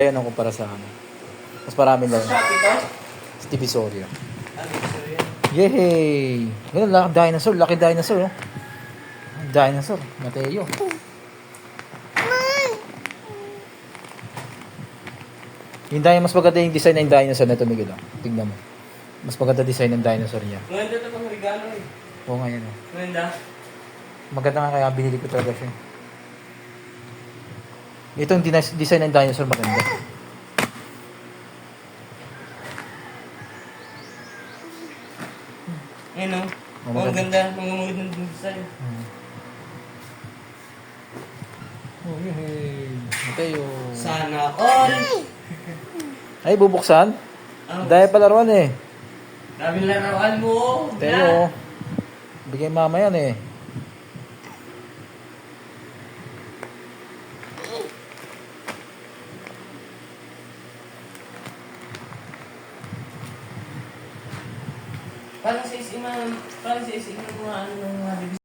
Ayan ang kumpara sa ano. Mas marami lang. Shopee to? Sa Divisoria. Ano gusto yan? Yehey! Ganun lang, dinosaur. Laki dinosaur, oh. Dinosaur. Mateo. Yung mas maganda yung design ng dinosaur na ito, Miguel. Oh. Tignan mo. Mas maganda design ng dinosaur niya. Maganda ito pang regalo eh. Oo nga yan, oh. Maganda? Maganda nga kaya binili ko talaga siya. Ito yung design ng dinosaur maganda. Ayun o. Oh, Ang maganda. ganda. Mga magandang design. Oh, yehey! Mateo. Sana all. Ay, bubuksan? Ang Dahil palaruan eh. daming larawan mo. Mateo. Bigay mama yan eh. Parang sa isip ng mga ano ng mga